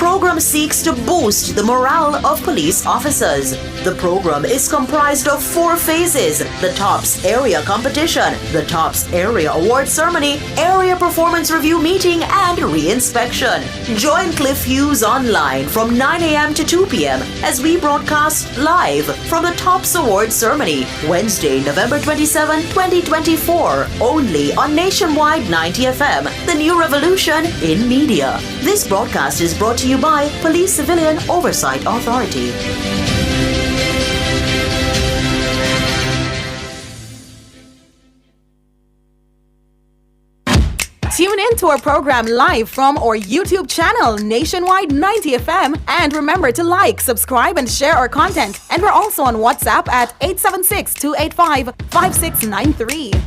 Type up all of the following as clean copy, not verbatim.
program seeks to boost the morale of police officers. The program is comprised of 4 phases: the TOPS area competition, the TOPS area award ceremony, area performance review meeting, and re-inspection. Join Cliff Hughes online from 9 a.m. to 2 p.m. as we broadcast live from the TOPS award ceremony, Wednesday, November 27, 2024, only on Nationwide 90 FM, the new revolution in media. This broadcast is brought to you by Police Civilian Oversight Authority. Tune in to our program live from our YouTube channel, Nationwide 90 FM. And remember to like, subscribe, and share our content. And we're also on WhatsApp at 876-285-5693.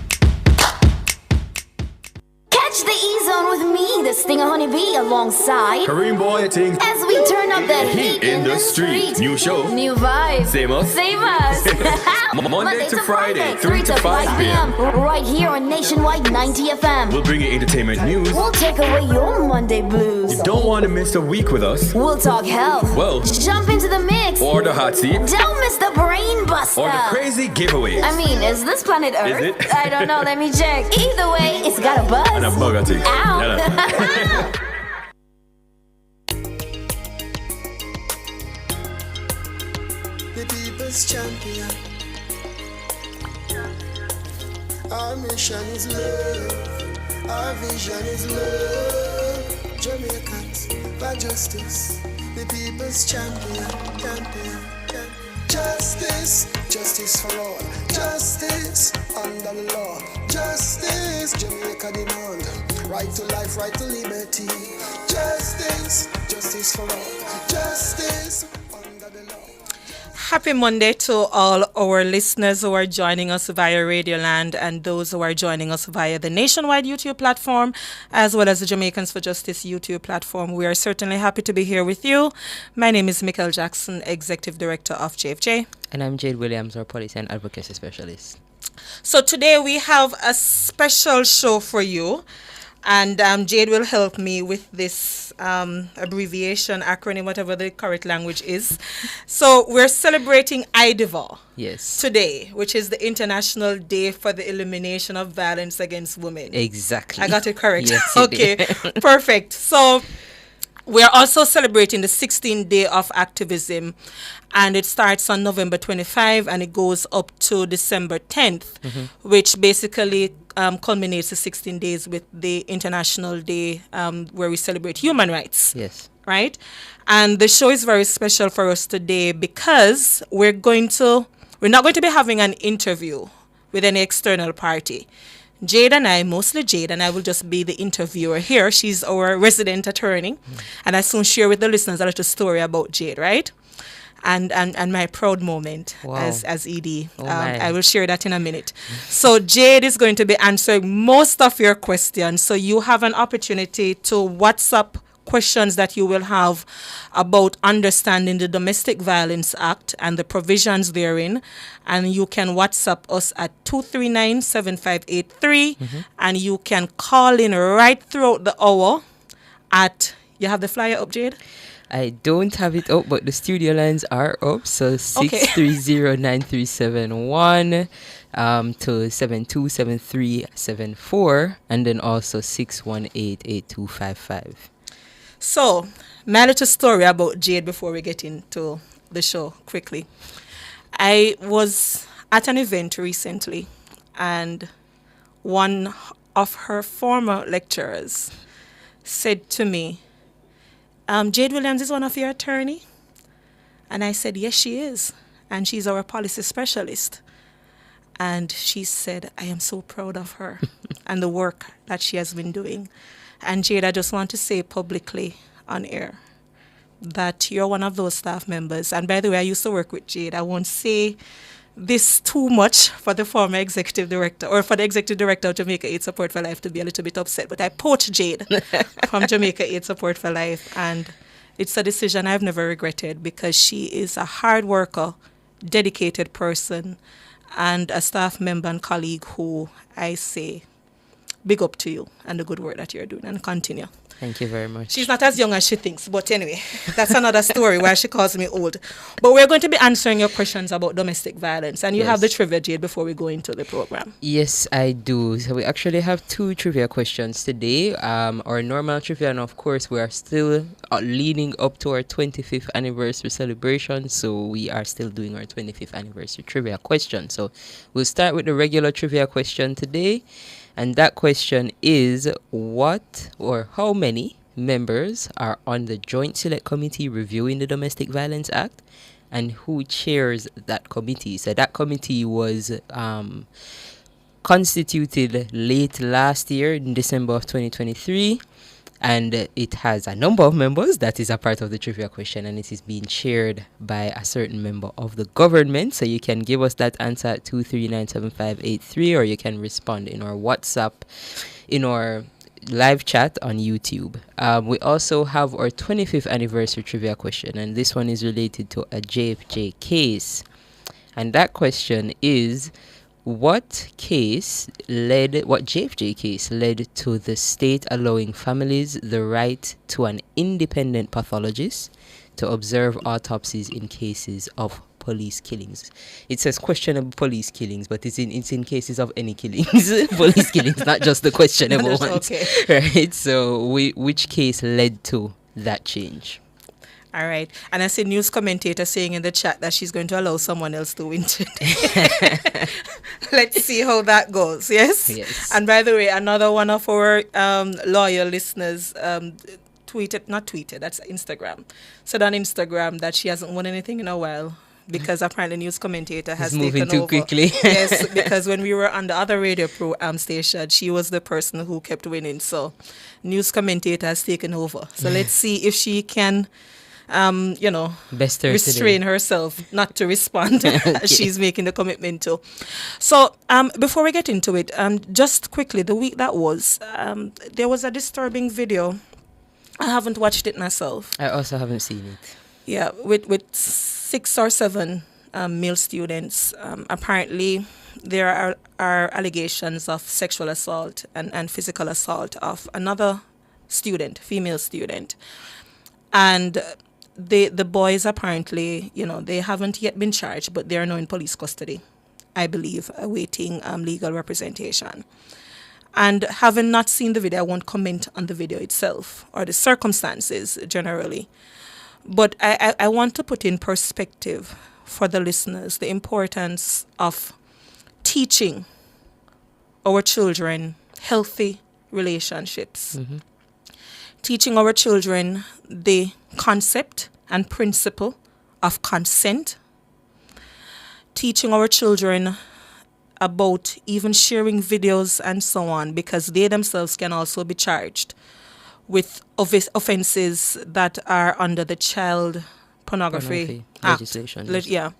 Catch the E-Zone with me, the Stinger Honeybee, alongside Kareem Boy Ting. As we turn up the heat in the street. New show, new vibes, same us. Monday to Friday, 3 to 5 p.m. Right here on Nationwide 90 FM. We'll bring you entertainment news. We'll take away your Monday blues. You don't want to miss a week with us. We'll talk health. Well, jump into the mix. Or the hot seat. Don't miss the brain buster. Or the crazy giveaways. I mean, is this planet Earth? Is it? I don't know, let me check. Either way, it's got a buzz. And a bug, I think. Ow. The people's champion. Our mission is love. Our vision is love. Jamaicans for justice. The people's champion. Justice, justice for all. Justice under the law. Justice, Jamaica demand. Right to life, right to liberty. Justice, justice for all. Justice under the law. Happy Monday to all our listeners who are joining us via Radio Land and those who are joining us via the Nationwide YouTube platform, as well as the Jamaicans for Justice YouTube platform. We are certainly happy to be here with you. My name is Michael Jackson, Executive Director of JFJ. And I'm Jade Williams, our Policy and Advocacy Specialist. So today we have a special show for you. And Jade will help me with this abbreviation, acronym, whatever the correct language is. So we're celebrating IDIVA today, which is the International Day for the Elimination of Violence Against Women. Exactly. I got it correct. Yes, okay, perfect. So we're also celebrating the 16th Day of Activism, and it starts on November 25 and it goes up to December 10th, which basically culminates the 16 days with the International Day where we celebrate human rights. Yes. Right? And the show is very special for us today because we're not going to be having an interview with any external party. Jade and I, mostly Jade, and I will just be the interviewer here. She's our resident attorney. And I soon share with the listeners a little story about Jade, right? And my proud moment as ED. I will share that in a minute. So Jade is going to be answering most of your questions. So you have an opportunity to WhatsApp questions that you will have about understanding the Domestic Violence Act and the provisions therein. And you can WhatsApp us at 239-7583. And you can call in right throughout the hour at, you have the flyer up, Jade? I don't have it up, but the studio lines are up. So 630-9371 to 727374, and then also 618-8255. So, my little story about Jade before we get into the show quickly. I was at an event recently, and one of her former lecturers said to me, Jade Williams is one of your attorney? And I said, yes, she is. And she's our policy specialist. And she said, I am so proud of her and the work that she has been doing. And Jade, I just want to say publicly on air that you're one of those staff members. And by the way, I used to work with Jade. I won't say this too much for the former executive director or for the executive director of Jamaica Aid Support for Life to be a little bit upset. But I poached Jade from Jamaica Aid Support for Life. And it's a decision I've never regretted because she is a hard worker, dedicated person, and a staff member and colleague who I say big up to you and the good work that you're doing, and continue. Thank you very much. She's not as young as she thinks, but anyway, that's another story why she calls me old. But we're going to be answering your questions about domestic violence, and you have the trivia, Jade, before we go into the program. Yes, I do. So we actually have 2 trivia questions today. Our normal trivia, and of course, we are still leading up to our 25th anniversary celebration. So we are still doing our 25th anniversary trivia question. So we'll start with the regular trivia question today. And that question is, what or how many members are on the Joint Select Committee reviewing the Domestic Violence Act, and who chairs that committee? So that committee was constituted late last year in December of 2023, and it has a number of members. That is a part of the trivia question, and it is being chaired by a certain member of the government. So you can give us that answer at 2397583, or you can respond in our WhatsApp, in our live chat on YouTube. We also have our 25th anniversary trivia question, and this one is related to a JFJ case. And that question is, what JFJ case led to the state allowing families the right to an independent pathologist to observe autopsies in cases of police killings? It says questionable police killings, but it's in cases of any killings. Police killings, not just the questionable ones. Okay. Right? So which case led to that change? All right. And I see news commentator saying in the chat that she's going to allow someone else to win today. Let's see how that goes. Yes? Yes. And by the way, another one of our loyal listeners that's Instagram, said on Instagram that she hasn't won anything in a while, because apparently news commentator has taken moving too over. quickly. Yes, because when we were on the other radio station, she was the person who kept winning. So news commentator has taken over. So let's see if she can Best her restrain today. herself not to respond as she's making the commitment to. So before we get into it, just quickly, the week that was, there was a disturbing video. I haven't watched it myself. I also haven't seen it. Yeah, with 6 or 7 male students. Apparently, there are allegations of sexual assault and physical assault of another student, female student. And the boys apparently, they haven't yet been charged, but they are now in police custody, I believe, awaiting legal representation. And having not seen the video, I won't comment on the video itself or the circumstances generally. But I want to put in perspective for the listeners the importance of teaching our children healthy relationships. Mm-hmm. Teaching our children the concept and principle of consent. Teaching our children about even sharing videos and so on, because they themselves can also be charged with offenses that are under the Child Pornography Act. Legislation. Yeah.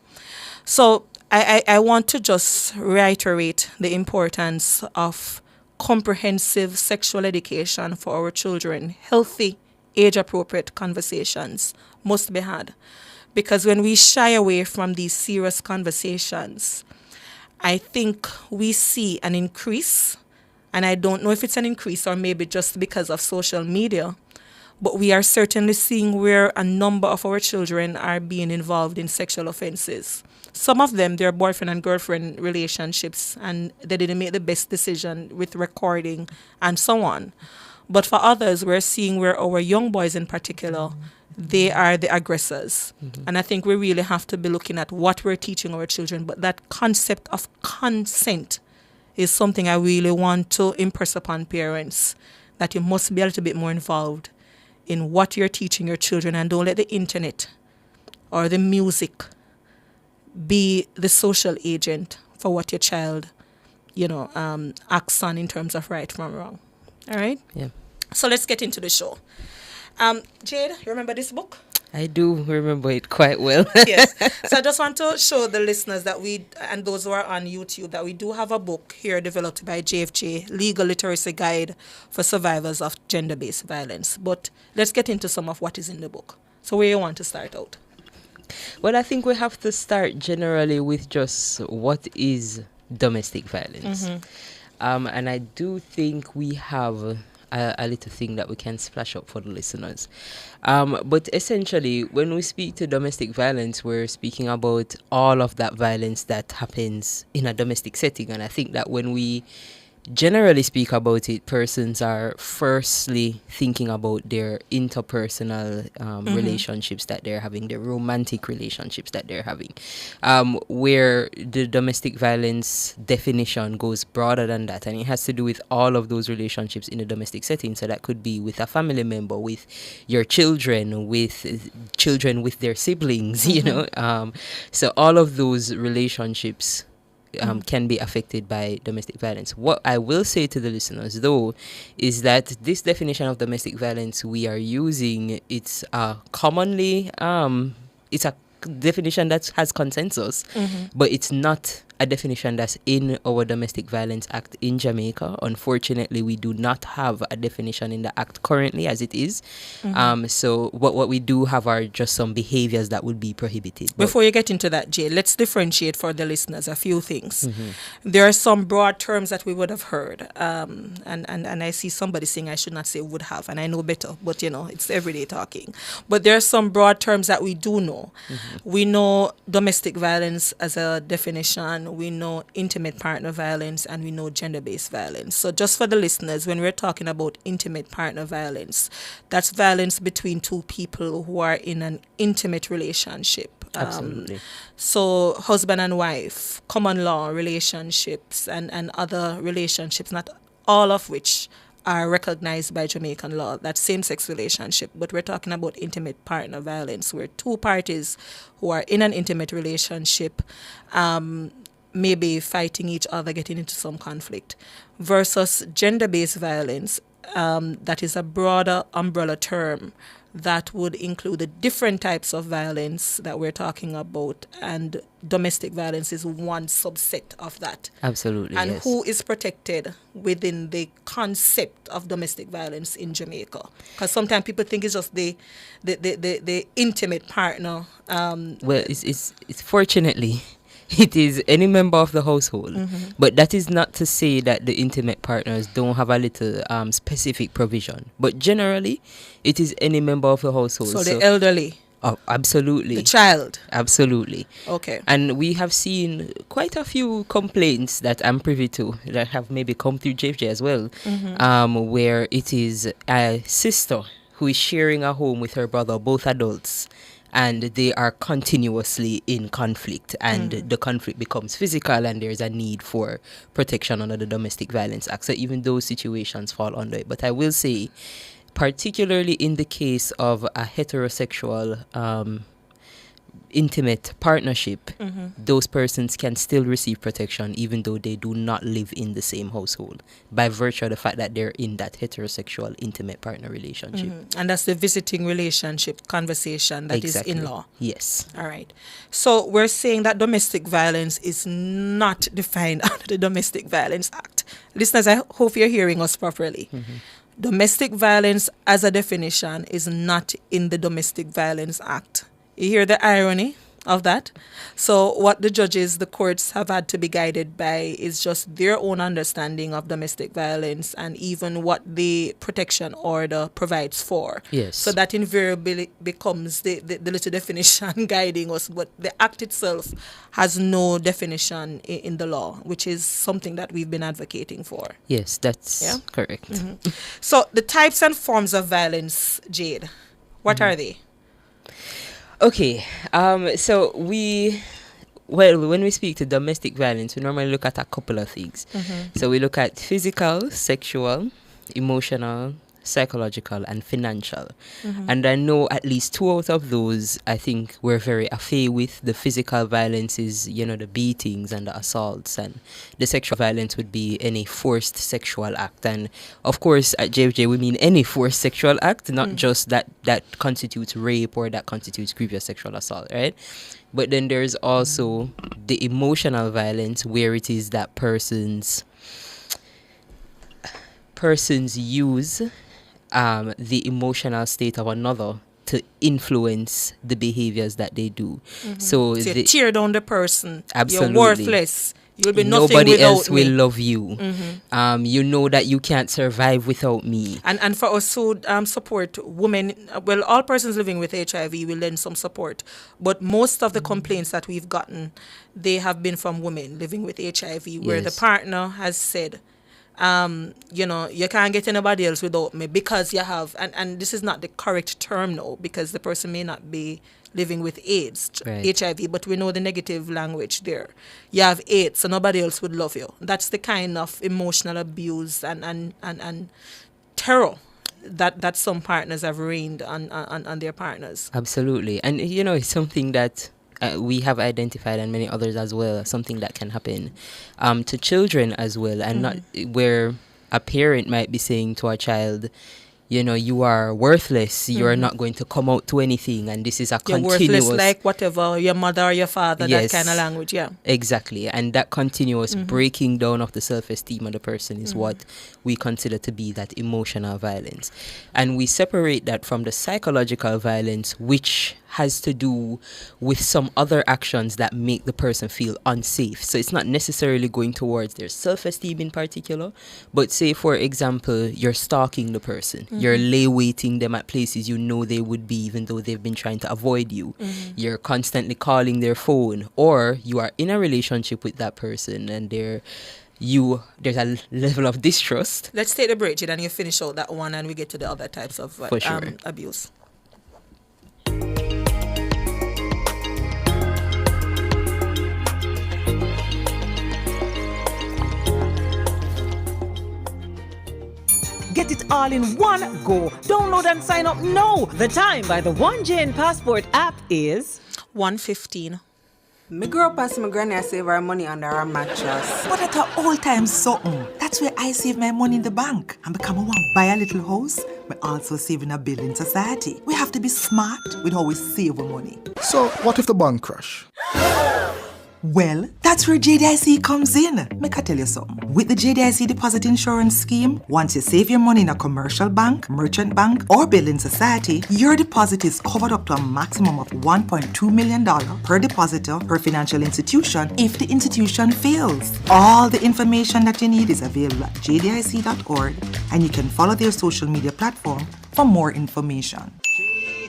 So I want to just reiterate the importance of comprehensive sexual education for our children. Healthy, age-appropriate conversations must be had. Because when we shy away from these serious conversations, I think we see an increase, and I don't know if it's an increase or maybe just because of social media, but we are certainly seeing where a number of our children are being involved in sexual offenses. Some of them, their boyfriend and girlfriend relationships, and they didn't make the best decision with recording and so on. But for others, we're seeing where our young boys in particular, they are the aggressors. Mm-hmm. And I think we really have to be looking at what we're teaching our children. But that concept of consent is something I really want to impress upon parents, that you must be a little bit more involved in what you're teaching your children, and don't let the internet or the music be the social agent for what your child, acts on in terms of right from wrong. All right? Yeah. So let's get into the show. Jade, you remember this book? I do remember it quite well. Yes. So I just want to show the listeners that and those who are on YouTube, that we do have a book here developed by JFJ, Legal Literacy Guide for Survivors of Gender-Based Violence. But let's get into some of what is in the book. So where you want to start out? Well, I think we have to start generally with just what is domestic violence. Mm-hmm. And I do think we have a little thing that we can splash up for the listeners. But essentially, when we speak to domestic violence, we're speaking about all of that violence that happens in a domestic setting. And I think that when we generally speak about it, persons are firstly thinking about their interpersonal relationships that they're having, their romantic relationships that they're having, where the domestic violence definition goes broader than that, and it has to do with all of those relationships in a domestic setting. So that could be with a family member, with your children with their siblings, you know. So all of those relationships can be affected by domestic violence. What I will say to the listeners, though, is that this definition of domestic violence we are using, it's commonly, it's a definition that has consensus, but it's not a definition that's in our Domestic Violence Act in Jamaica. Unfortunately, we do not have a definition in the act currently as it is. So what we do have are just some behaviors that would be prohibited. Before you get into that, Jay, let's differentiate for the listeners a few things. There are some broad terms that we would have heard. And I see somebody saying I should not say would have, and I know better, but it's everyday talking. But there are some broad terms that we do know. We know domestic violence as a definition. We know intimate partner violence, and we know gender-based violence. So just for the listeners, when we're talking about intimate partner violence, that's violence between two people who are in an intimate relationship. Absolutely. So husband and wife, common law relationships, and other relationships, not all of which are recognized by Jamaican law. That's same-sex relationship, but we're talking about intimate partner violence, where two parties who are in an intimate relationship maybe fighting each other, getting into some conflict, versus gender-based violence, that is a broader umbrella term that would include the different types of violence that we're talking about, and domestic violence is one subset of that. Absolutely. And yes. who is protected within the concept of domestic violence in Jamaica? Because sometimes people think it's just the intimate partner. Well, it's fortunately it is any member of the household, but that is not to say that the intimate partners don't have a little specific provision. But generally, it is any member of the household. So the elderly. Oh, absolutely. The child. Absolutely. Okay. And we have seen quite a few complaints that I'm privy to that have maybe come through JFJ as well, where it is a sister who is sharing a home with her brother, both adults, and they are continuously in conflict, and the conflict becomes physical, and there's a need for protection under the Domestic Violence Act. So even those situations fall under it. But I will say, particularly in the case of a heterosexual intimate partnership, those persons can still receive protection even though they do not live in the same household, by virtue of the fact that they're in that heterosexual intimate partner relationship. And that's the visiting relationship conversation that Exactly. is in law. Yes. All right. So we're saying that domestic violence is not defined under the Domestic Violence Act. Listeners, I hope you're hearing us properly. Domestic violence as a definition is not in the Domestic Violence Act. You hear the irony of that? So what the judges, the courts have had to be guided by is just their own understanding of domestic violence, and even what the protection order provides for. Yes. So that invariably becomes the little definition guiding us, but the act itself has no definition in the law, which is something that we've been advocating for. Yes, that's correct. So the types and forms of violence, Jade, what are they? Okay, so when we speak to domestic violence, we normally look at a couple of things. So we look at physical, sexual, emotional, psychological, and financial. And I know at least two out of those, I think we're very affair with. The physical violence is, the beatings and the assaults, and the sexual violence would be any forced sexual act. And of course, at JFJ, we mean any forced sexual act, not just that constitutes rape or that constitutes grievous sexual assault, right? But then there's also the emotional violence, where it is that persons use the emotional state of another to influence the behaviors that they do. So you tear down the person. Absolutely. You're worthless. You'll be nothing Nobody without else me. will love you. You know that you can't survive without me. And for us who support women, well, all persons living with HIV will lend some support. But most of the complaints that we've gotten, they have been from women living with HIV, where the Yes. partner has said, you can't get anybody else without me because you have, and this is not the correct term now, because the person may not be living with AIDS, Right. HIV, but we know the negative language there. You have AIDS, so nobody else would love you. That's the kind of emotional abuse and terror that some partners have rained on their partners. Absolutely. And, it's something that we have identified, and many others as well, something that can happen to children as well, and not where a parent might be saying to a child, you are worthless, you are not going to come out to anything, and this is a You're continuous... worthless like whatever, your mother or your father, Yes. that kind of language, yeah. Exactly. And that continuous breaking down of the self-esteem of the person is what we consider to be that emotional violence. And we separate that from the psychological violence, which has to do with some other actions that make the person feel unsafe. So it's not necessarily going towards their self-esteem in particular, but say, for example, you're stalking the person. You're lay-waiting them at places you know they would be, even though they've been trying to avoid you. You're constantly calling their phone, or you are in a relationship with that person and there's a level of distrust. Let's take the break, Jade, and you finish out that one and we get to the other types of For sure. abuse. Get it all in one go. Download and sign up now. The time by the One Jane Passport app is 1:15. Me girl pass my granny I save her money under her mattress. But at an old time something. That's where I save my money in the bank. And become a one buy a little house, but also save in a building society. We have to be smart with how we save our money. So, what if the bank crash? Well, that's where JDIC comes in. Make I tell you something. With the JDIC deposit insurance scheme, once you save your money in a commercial bank, merchant bank, or building society, your deposit is covered up to a maximum of $1.2 million per depositor per financial institution if the institution fails. All the information that you need is available at jdic.org, and you can follow their social media platform for more information.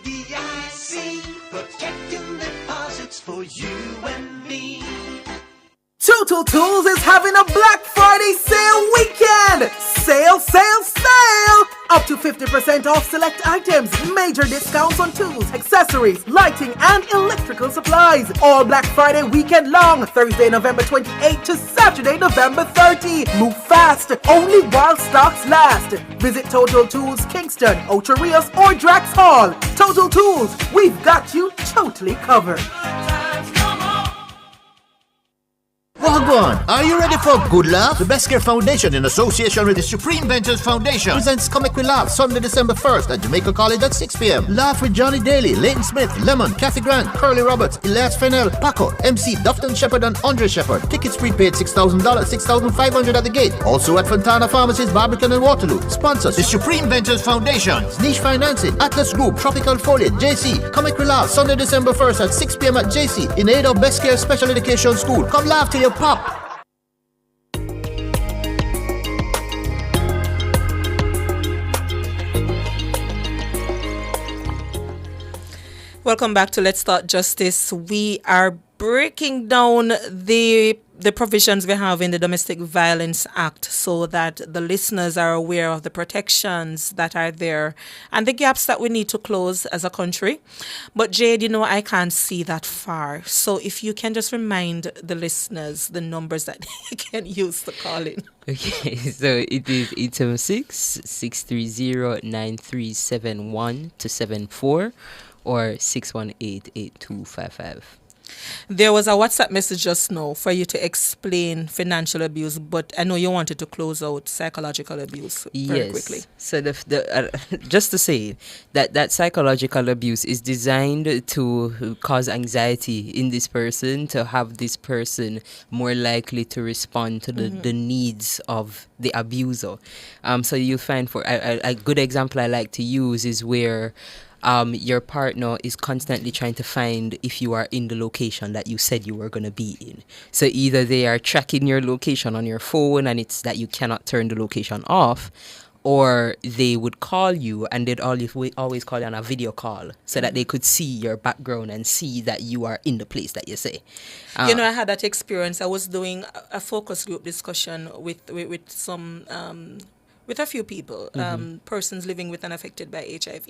JDIC, protecting deposits for you and me. Total Tools is having a Black Friday sale weekend! Sale, sale, sale! Up to 50% off select items, major discounts on tools, accessories, lighting, and electrical supplies. All Black Friday weekend long, Thursday, November 28 to Saturday, November 30. Move fast, only while stocks last. Visit Total Tools Kingston, Ocho Rios, or Drax Hall. Total Tools, we've got you totally covered. Wagwan, are you ready for good laugh? The Best Care Foundation, in association with the Supreme Ventures Foundation, presents Comic with Laugh Sunday, December 1st at Jamaica College at 6 p.m. Laugh with Johnny Daly, Leighton Smith, Lemon, Kathy Grant, Curly Roberts, Elias Fennell, Paco, MC, Dufton Shepherd, and Andre Shepherd. Tickets prepaid $6,000, $6,500 at the gate. Also at Fontana Pharmacies, Barbican and Waterloo. Sponsors: the Supreme Ventures Foundation, Niche Financing, Atlas Group, Tropical Foliage, JC. Comic with Laugh Sunday, December 1st at 6 p.m. at JC in aid of Best Care Special Education School. Come laugh till you pop. Welcome back to Let's Talk Justice. We are breaking down the provisions we have in the Domestic Violence Act so that the listeners are aware of the protections that are there and the gaps that we need to close as a country. But Jade, I can't see that far. So if you can just remind the listeners the numbers that they can use to call in. Okay, so it is 876-630-9371-74 or 618-8255. There was a WhatsApp message just now for you to explain financial abuse, but I know you wanted to close out psychological abuse very quickly. So just to say that psychological abuse is designed to cause anxiety in this person, to have this person more likely to respond to the needs of the abuser. So you'll find, for a good example I like to use is where your partner is constantly trying to find if you are in the location that you said you were going to be in. So either they are tracking your location on your phone and it's that you cannot turn the location off, or they would call you and they'd always call you on a video call so that they could see your background and see that you are in the place that you say. I had that experience. I was doing a focus group discussion with some with a few people, persons living with and affected by HIV.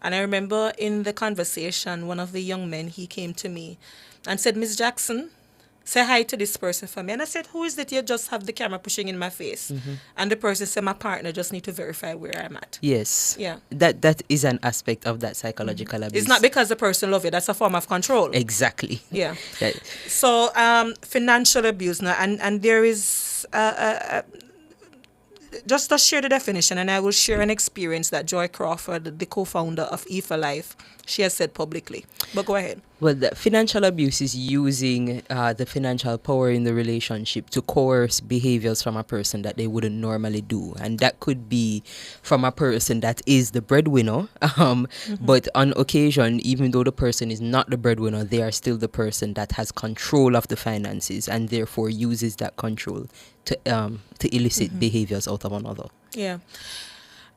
And I remember in the conversation, one of the young men, he came to me and said, "Miss Jackson, say hi to this person for me." And I said, "Who is it? You just have the camera pushing in my face." And the person said, "My partner just need to verify where I'm at." Yes. Yeah. That is an aspect of that psychological abuse. It's not because the person love you. That's a form of control. Exactly. Yeah. So financial abuse now, and there is just to share the definition, and I will share an experience that Joy Crawford, the co-founder of E4 Life, she has said publicly. But go ahead. Well, the financial abuse is using the financial power in the relationship to coerce behaviors from a person that they wouldn't normally do. And that could be from a person that is the breadwinner. But on occasion, even though the person is not the breadwinner, they are still the person that has control of the finances and therefore uses that control to elicit behaviors out of another. Yeah.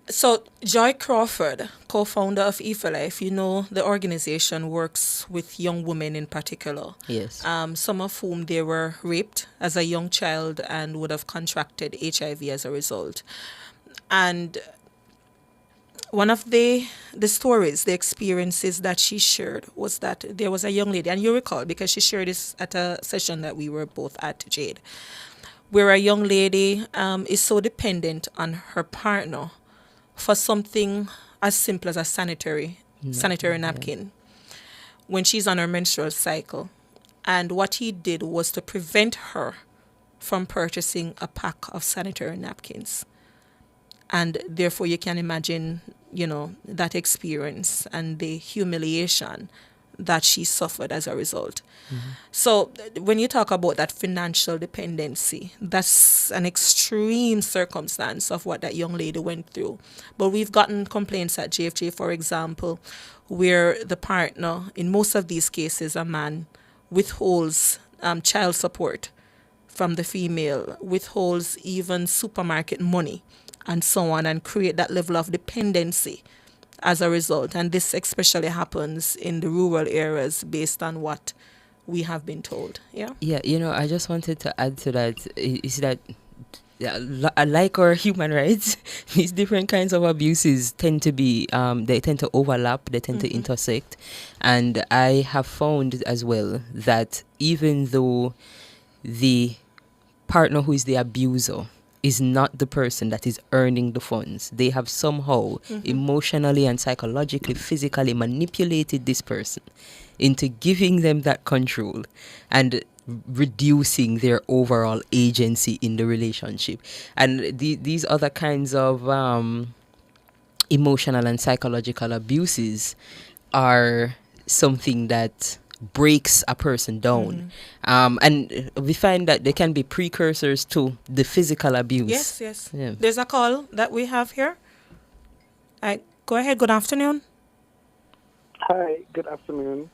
So Joy Crawford, co-founder of E4 Life, the organization works with young women in particular. Yes. Some of whom they were raped as a young child and would have contracted HIV as a result. And one of the stories, the experiences that she shared was that there was a young lady, and you recall because she shared this at a session that we were both at, Jade, where a young lady is so dependent on her partner for something as simple as a sanitary napkin when she's on her menstrual cycle. And what he did was to prevent her from purchasing a pack of sanitary napkins. And therefore you can imagine, that experience and the humiliation that she suffered as a result. So when you talk about that financial dependency, that's an extreme circumstance of what that young lady went through. But we've gotten complaints at JFJ, for example, where the partner, in most of these cases, a man, withholds child support from the female, withholds even supermarket money and so on, and create that level of dependency as a result. And this especially happens in the rural areas based on what we have been told. Yeah. Yeah, I just wanted to add to that is that like our human rights, these different kinds of abuses tend to be, they tend to overlap, they tend to intersect. And I have found as well that even though the partner who is the abuser is not the person that is earning the funds, they have somehow emotionally and psychologically, physically manipulated this person into giving them that control and reducing their overall agency in the relationship. And these other kinds of emotional and psychological abuses are something that breaks a person down. And we find that they can be precursors to the physical abuse. Yes. Yeah. There's a call that we have here. Go ahead. Good afternoon. Hi, good afternoon.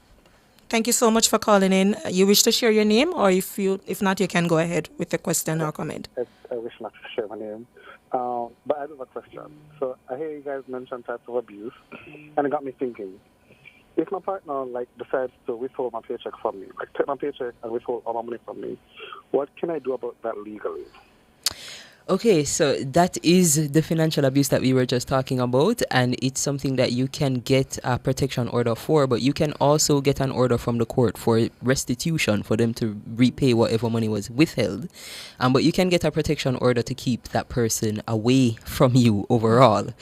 Thank you so much for calling in. You wish to share your name, or if not, you can go ahead with the question or comment. I wish not to share my name, but I have a question. So I hear you guys mention types of abuse, and it got me thinking. If my partner decides to withhold my paycheck from me, take my paycheck and withhold all my money from me, what can I do about that legally? Okay, so that is the financial abuse that we were just talking about, and it's something that you can get a protection order for, but you can also get an order from the court for restitution for them to repay whatever money was withheld. But you can get a protection order to keep that person away from you overall.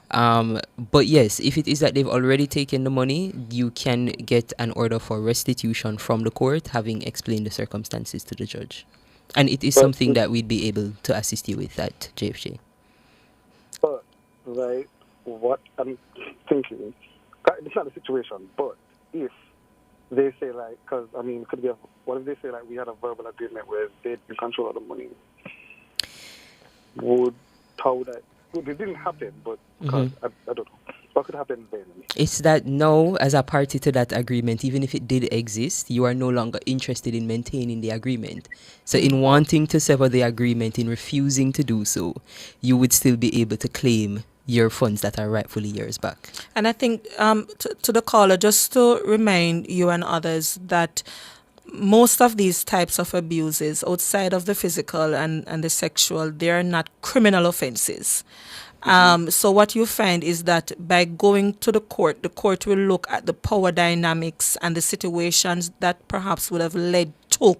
But yes, if it is that they've already taken the money, you can get an order for restitution from the court, having explained the circumstances to the judge. And it is something that we'd be able to assist you with at JFJ. But, what I'm thinking, it's not the situation, but if they say, because, could be what if they say, we had a verbal agreement where they'd be in control of the money? It didn't happen, but, I don't know. What could happen then? It's that now, as a party to that agreement, even if it did exist, you are no longer interested in maintaining the agreement. So in wanting to sever the agreement, in refusing to do so, you would still be able to claim your funds that are rightfully yours back. And I think to the caller, just to remind you and others that most of these types of abuses outside of the physical and the sexual, they are not criminal offenses. So what you find is that by going to the court will look at the power dynamics and the situations that perhaps would have led to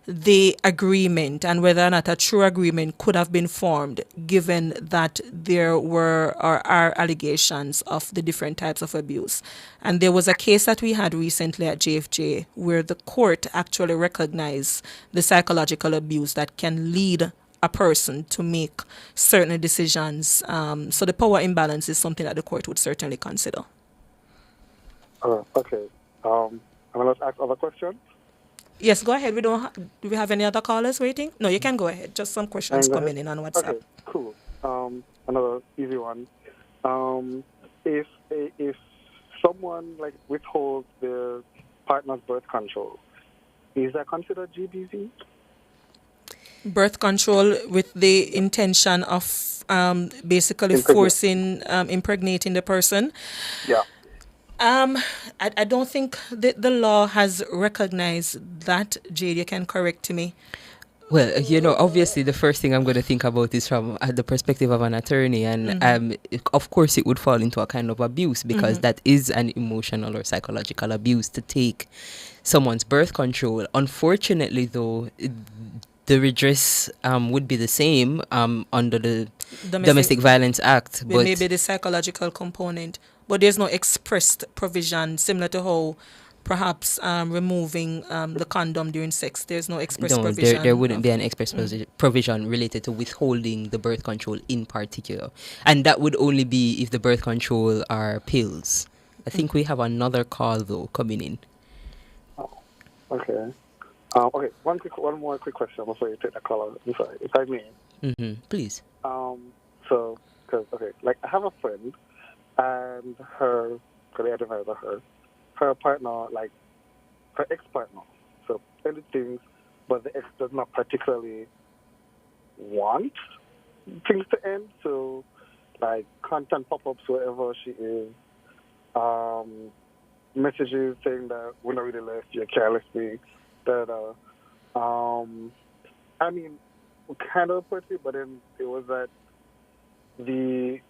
the agreement and whether or not a true agreement could have been formed given that there were or are allegations of the different types of abuse. And there was a case that we had recently at JFJ where the court actually recognized the psychological abuse that can lead a person to make certain decisions. So the power imbalance is something that the court would certainly consider. Okay. I'm going to ask other questions. Yes, go ahead. Do we have any other callers waiting? No, you can go ahead. Just some questions coming in on WhatsApp. Okay, cool. Another easy one. If someone like withholds their partner's birth control, is that considered GBV? Birth control with the intention of basically forcing, impregnating the person. Yeah. I don't think the law has recognized that. Jade, you can correct me. Well, obviously the first thing I'm going to think about is from the perspective of an attorney. And of course it would fall into a kind of abuse because that is an emotional or psychological abuse to take someone's birth control. Unfortunately, though, the redress would be the same under the Domestic Violence Act. But maybe the psychological component. But there's no expressed provision similar to how perhaps removing the condom during sex. There's no express provision. There wouldn't be an express provision related to withholding the birth control in particular. And that would only be if the birth control are pills. I think we have another call, though, coming in. Oh, okay. Okay, one more quick question before you take the call. I'm sorry, if I may. Please. So, like I have a friend, and her partner, like her ex-partner. So many things, but the ex does not particularly want things to end. So, like constant pop-ups wherever she is, messages saying that we're not really left, you're carelessly. I mean, kind of put it, but then it was that they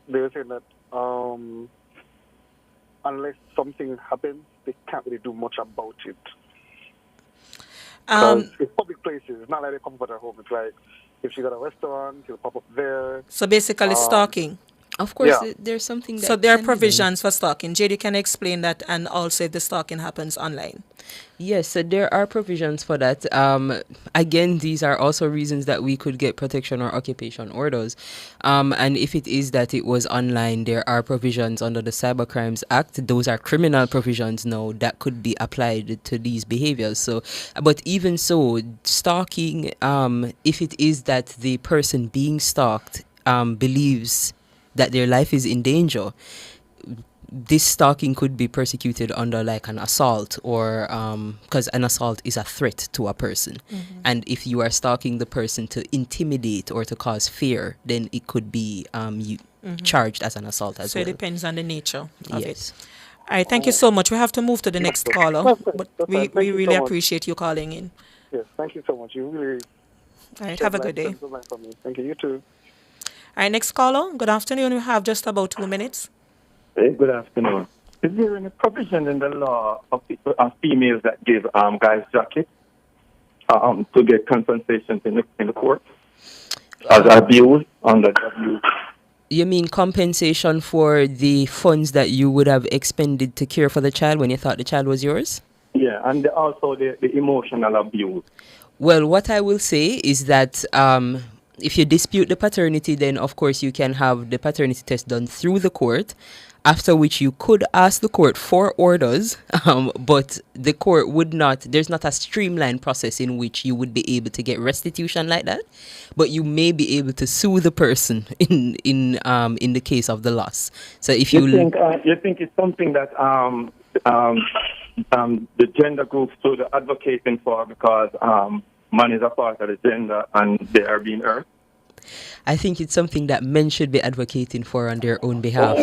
were saying that unless something happens, they can't really do much about it. It's public places. It's not like they come up at her home. It's like if she got a restaurant, she'll pop up there. So basically stalking. Of course, there's something that... So there are provisions for stalking. Jade, you can explain that, and also if the stalking happens online. Yes, so there are provisions for that. Again, these are also reasons that we could get protection or occupation orders. And if it is that it was online, there are provisions under the Cybercrimes Act. Those are criminal provisions now that could be applied to these behaviors. So, but even so, stalking, if it is that the person being stalked believes that their life is in danger, this stalking could be persecuted under like an assault, or because an assault is a threat to a person. And if you are stalking the person to intimidate or to cause fear, then it could be charged as an assault as well. So it depends on the nature of it. All right, thank you so much. We have to move to the next caller, but we really appreciate you calling in. Yes, thank you so much. You really... All right, have a good day. Thank you, you too. All right, next caller. Good afternoon. We have just about 2 minutes. Hey, good afternoon. Is there any provision in the law of females that give guys jackets to get compensations in the court as abuse under W? You mean compensation for the funds that you would have expended to care for the child when you thought the child was yours? Yeah, and also the emotional abuse. Well, what I will say is that if you dispute the paternity, then of course you can have the paternity test done through the court. after which you could ask the court for orders, but the court would not, there's not a streamlined process in which you would be able to get restitution like that, but you may be able to sue the person in the case of the loss. So if you think it's something that the gender groups should advocating for, because man is a part of the gender and they are being hurt? I think it's something that men should be advocating for on their own behalf,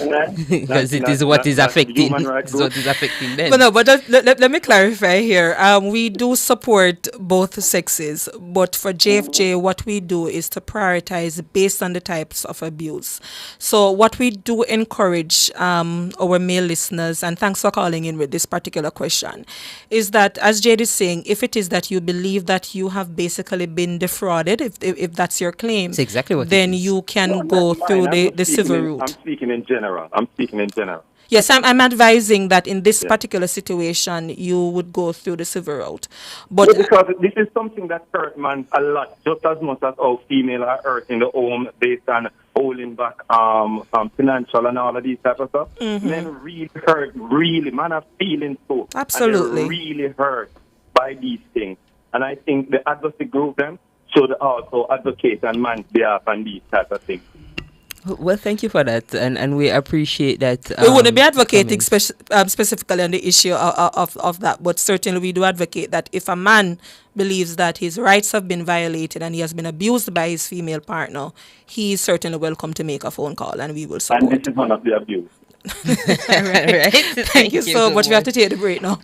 because it is what is affecting. It's what is affecting them. But no, but let me clarify here. We do support both sexes, but for JFJ, what we do is to prioritize based on the types of abuse. So what we do encourage our male listeners, and thanks for calling in with this particular question, is that, as Jade is saying, if it is that you believe that you have basically been defrauded, if that's your claim, it's exactly what then you can go through the civil route. I'm speaking in general. Yes, I'm advising that in this particular situation, you would go through the civil route. But because this is something that hurt man a lot, just as much as how female are hurt in the home based on holding back financial and all of these type of stuff. Mm-hmm. Men really hurt, man are feeling so. Absolutely. And they're really hurt by these things. And I think the advocacy group them should also advocate on man's behalf on these type of things. Well, thank you for that, and we appreciate that. We wouldn't be advocating specifically on the issue of that, but certainly we do advocate that if a man believes that his rights have been violated and he has been abused by his female partner, he is certainly welcome to make a phone call, and we will support. And this is one of the abuse. Right. Thank you so much. We have to take the break now.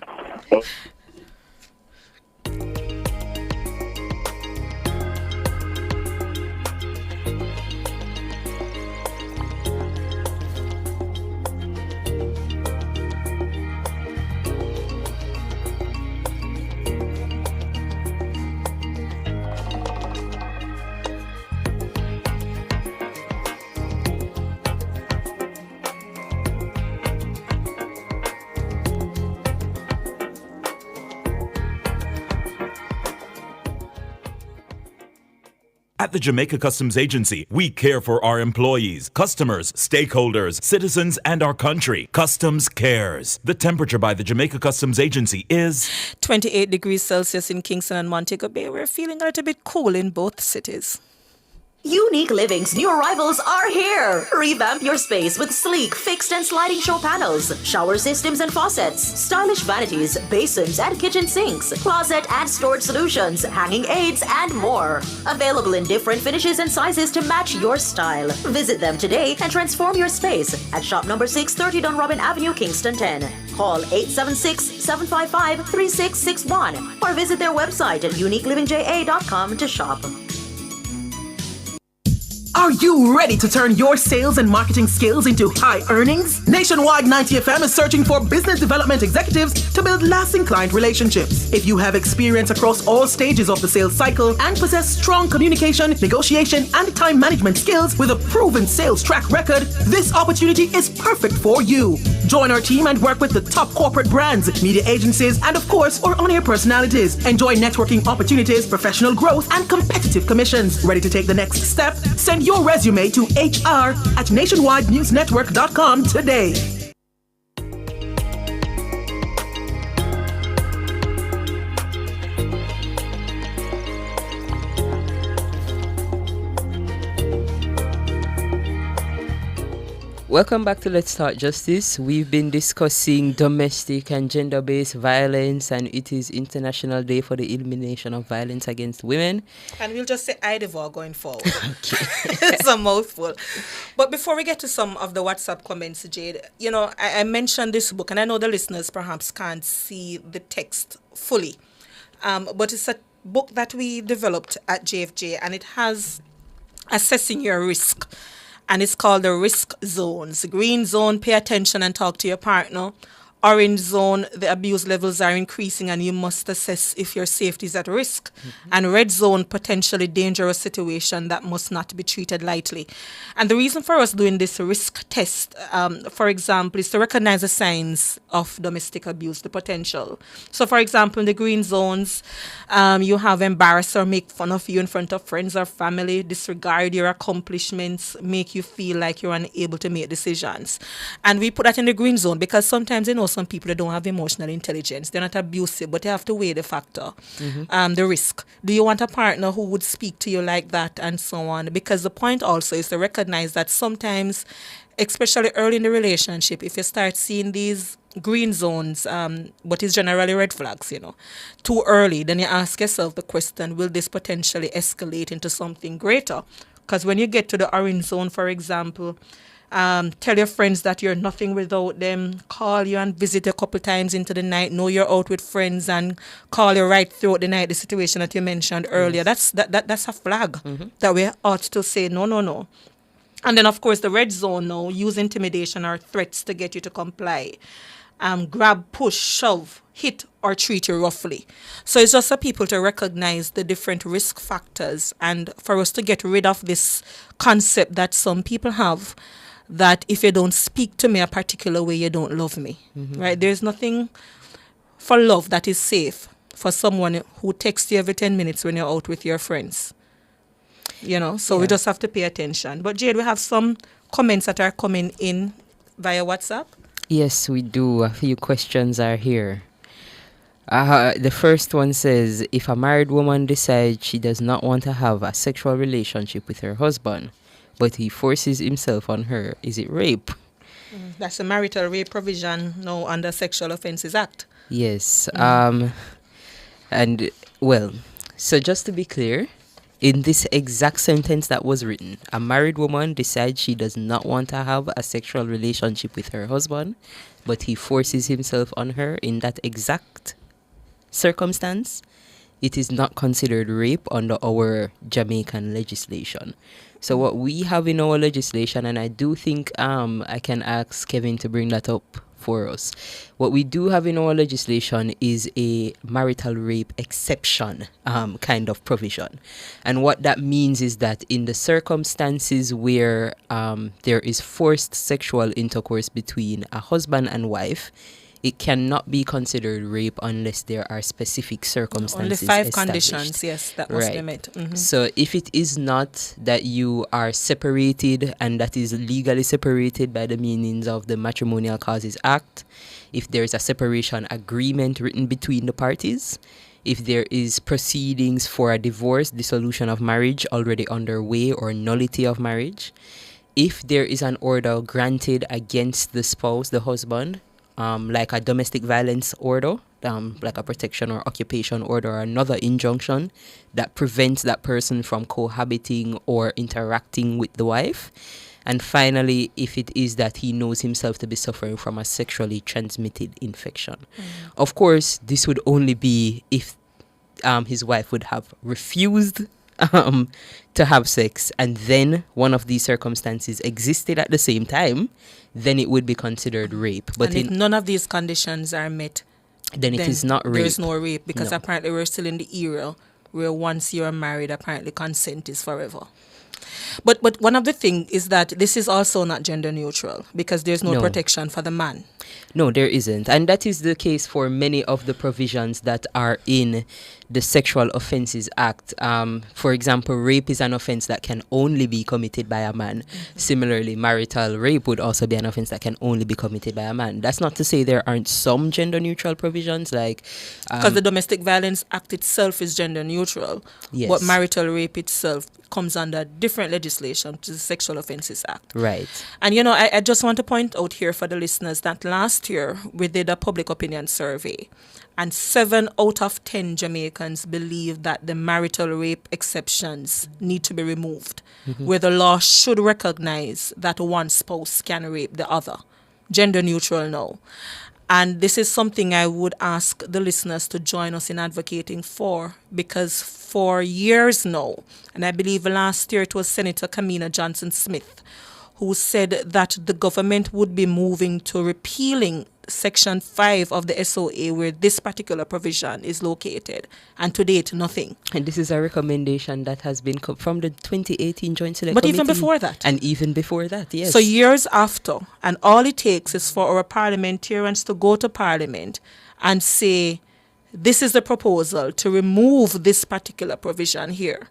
At the Jamaica Customs Agency, we care for our employees, customers, stakeholders, citizens, and our country. Customs cares. The temperature by the Jamaica Customs Agency is 28 degrees Celsius in Kingston and Montego Bay. We're feeling a little bit cool in both cities. Unique Living's new arrivals are here. Revamp your space with sleek, fixed and sliding show panels, shower systems and faucets, stylish vanities, basins and kitchen sinks, closet and storage solutions, hanging aids and more. Available in different finishes and sizes to match your style. Visit them today and transform your space at shop number 630 Dunrobin Avenue, Kingston 10. Call 876-755-3661 or visit their website at uniquelivingja.com to shop. Are you ready to turn your sales and marketing skills into high earnings? Nationwide 90 FM is searching for business development executives to build lasting client relationships. If you have experience across all stages of the sales cycle and possess strong communication, negotiation, and time management skills with a proven sales track record, this opportunity is perfect for you. Join our team and work with the top corporate brands, media agencies, and of course, our on-air personalities. Enjoy networking opportunities, professional growth, and competitive commissions. Ready to take the next step? Send your resume to hr@nationwidenewsnetwork.com today. Welcome back to Let's Talk Justice. We've been discussing domestic and gender-based violence, and it is International Day for the Elimination of Violence Against Women. And we'll just say IDVAR going forward. Okay. It's a mouthful. But before we get to some of the WhatsApp comments, Jade, you know, I mentioned this book, and I know the listeners perhaps can't see the text fully. But it's a book that we developed at JFJ, and it has assessing your risk. And it's called the Risk Zones. Green zone, pay attention and talk to your partner. orange zone, the abuse levels are increasing and you must assess if your safety is at risk. And red zone, potentially dangerous situation that must not be treated lightly. And the reason for us doing this risk test, for example, is to recognize the signs of domestic abuse, the potential. So, for example, in the green zones, you have embarrass or make fun of you in front of friends or family, disregard your accomplishments, make you feel like you're unable to make decisions. And we put that in the green zone because sometimes, some people that don't have emotional intelligence. They're not abusive, but they have to weigh the factor, the risk. Do you want a partner who would speak to you like that and so on? Because the point also is to recognize that sometimes, especially early in the relationship, if you start seeing these green zones, but it's generally red flags, too early, then you ask yourself the question, will this potentially escalate into something greater? Because when you get to the orange zone, for example, tell your friends that you're nothing without them, call you and visit a couple times into the night, know you're out with friends and call you right throughout the night, the situation that you mentioned earlier. Yes. That's a flag that we ought to say, no. And then, of course, the red zone now, use intimidation or threats to get you to comply. Grab, push, shove, hit, or treat you roughly. So it's just for people to recognize the different risk factors and for us to get rid of this concept that some people have that if you don't speak to me a particular way, you don't love me, right? There's nothing for love that is safe for someone who texts you every 10 minutes when you're out with your friends, so we just have to pay attention. But Jade, we have some comments that are coming in via WhatsApp. Yes, we do. A few questions are here. The first one says, if a married woman decides she does not want to have a sexual relationship with her husband, but he forces himself on her, is it rape? That's a marital rape provision now under Sexual Offences Act. Yes. So just to be clear, in this exact sentence that was written, a married woman decides she does not want to have a sexual relationship with her husband, but he forces himself on her in that exact circumstance, it is not considered rape under our Jamaican legislation. So what we have in our legislation, and I do think I can ask Kevin to bring that up for us. What we do have in our legislation is a marital rape exception kind of provision. And what that means is that in the circumstances where there is forced sexual intercourse between a husband and wife, it cannot be considered rape unless there are specific circumstances. Only 5 conditions, yes, that must be met. So if it is not that you are separated and that is legally separated by the meanings of the Matrimonial Causes Act, if there is a separation agreement written between the parties, if there is proceedings for a divorce, dissolution of marriage already underway, or nullity of marriage, if there is an order granted against the spouse, the husband, like a domestic violence order, like a protection or occupation order, or another injunction that prevents that person from cohabiting or interacting with the wife. And finally, if it is that he knows himself to be suffering from a sexually transmitted infection. Of course, this would only be if his wife would have refused to have sex, and then one of these circumstances existed at the same time, then it would be considered rape. But and if none of these conditions are met, then it is not rape. There is no rape, because apparently we're still in the era where once you're married, apparently consent is forever. But one of the things is that this is also not gender neutral, because there's no protection for the man. No, there isn't. And that is the case for many of the provisions that are in the Sexual Offences Act. For example, rape is an offence that can only be committed by a man. Similarly, marital rape would also be an offence that can only be committed by a man. That's not to say there aren't some gender neutral provisions, like... Because the Domestic Violence Act itself is gender neutral. Yes. But marital rape itself comes under different legislation to the Sexual Offences Act. Right. And, I just want to point out here for the listeners that last year we did a public opinion survey, and 7 out of 10 Jamaicans believe that the marital rape exceptions need to be removed, where the law should recognize that one spouse can rape the other. Gender neutral now. And this is something I would ask the listeners to join us in advocating for, because for years now, and I believe last year it was Senator Kamina Johnson-Smith who said that the government would be moving to repealing section 5 of the SOA where this particular provision is located, and to date nothing. And this is a recommendation that has been from the 2018 Joint Select But Committee. even before that. And even before that, yes. So years after, and all it takes is for our parliamentarians to go to Parliament and say, this is the proposal to remove this particular provision here.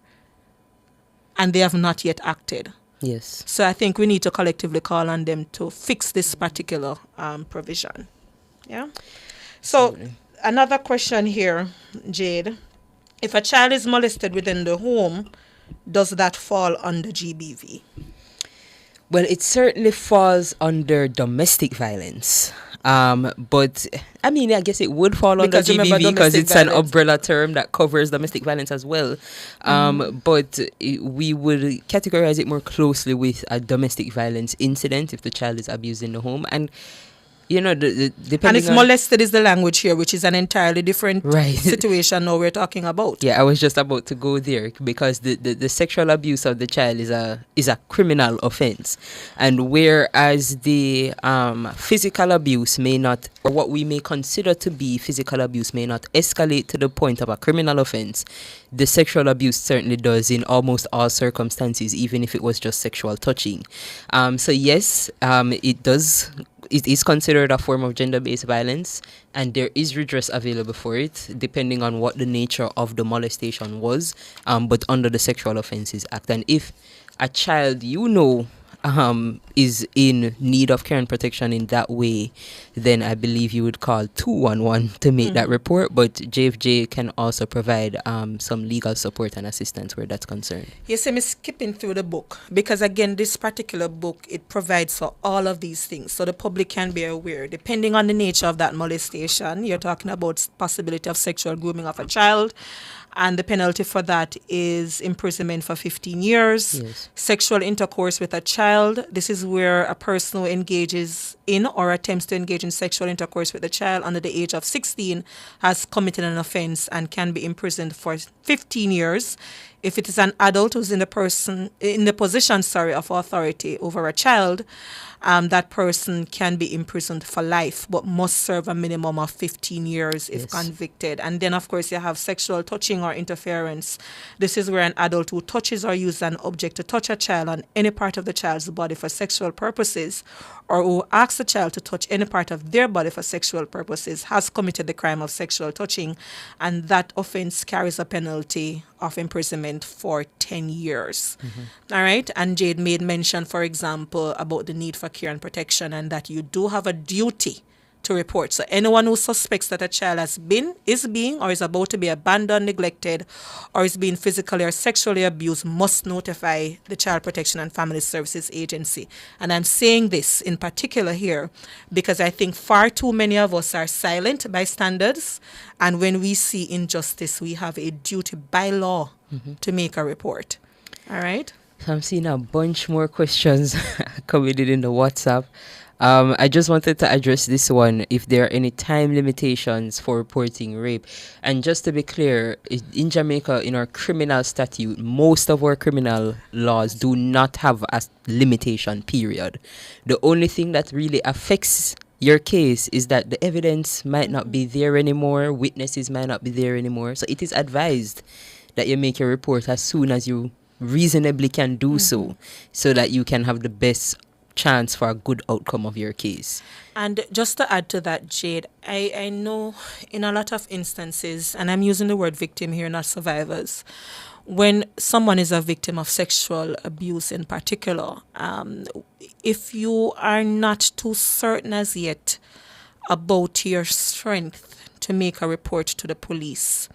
And they have not yet acted. Yes. So I think we need to collectively call on them to fix this particular provision. Yeah. So Absolutely. Another question here, Jade. If a child is molested within the home, does that fall under GBV? Well, it certainly falls under domestic violence. But I mean, I guess it would fall under GBV because it's an umbrella term that covers domestic violence as well. But we would categorize it more closely with a domestic violence incident if the child is abused in the home. And you know, depending and it's molested is the language here, which is an entirely different situation now we're talking about. Yeah, I was just about to go there because the sexual abuse of the child is a criminal offense. And whereas the physical abuse may not, or what we may consider to be physical abuse may not escalate to the point of a criminal offense, the sexual abuse certainly does in almost all circumstances, even if it was just sexual touching. So yes, it is considered a form of gender-based violence, and there is redress available for it, depending on what the nature of the molestation was, but under the Sexual Offences Act. And if a child is in need of care and protection in that way, then I believe you would call 211 to make that report. But JFJ can also provide some legal support and assistance where that's concerned. Yes, I'm skipping through the book because, again, this particular book, it provides for all of these things so the public can be aware. Depending on the nature of that molestation, you're talking about possibility of sexual grooming of a child, and the penalty for that is imprisonment for 15 years. Yes. Sexual intercourse with a child. This is where a person who engages in or attempts to engage in sexual intercourse with a child under the age of 16 has committed an offense and can be imprisoned for 15 years. If it is an adult who's in the position of authority over a child, that person can be imprisoned for life, but must serve a minimum of 15 years if convicted. And then, of course, you have sexual touching or interference. This is where an adult who touches or uses an object to touch a child on any part of the child's body for sexual purposes, or who asks the child to touch any part of their body for sexual purposes, has committed the crime of sexual touching, and that offense carries a penalty of imprisonment for 10 years. All right? And Jade made mention, for example, about the need for care and protection, and that you do have a duty to report. So anyone who suspects that a child is being or is about to be abandoned, neglected, or is being physically or sexually abused must notify the Child Protection and Family Services Agency. And I'm saying this in particular here because I think far too many of us are silent bystanders, and when we see injustice, we have a duty by law to make a report. All right? So I'm seeing a bunch more questions coming in the WhatsApp. I just wanted to address this one, if there are any time limitations for reporting rape. And just to be clear, in Jamaica, in our criminal statute, most of our criminal laws do not have a limitation period. The only thing that really affects your case is that the evidence might not be there anymore, witnesses might not be there anymore. So it is advised that you make your report as soon as you reasonably can do so that you can have the best chance for a good outcome of your case. And just to add to that, Jade, I know in a lot of instances, and I'm using the word victim here, not survivors, when someone is a victim of sexual abuse in particular, if you are not too certain as yet about your strength to make a report to the police,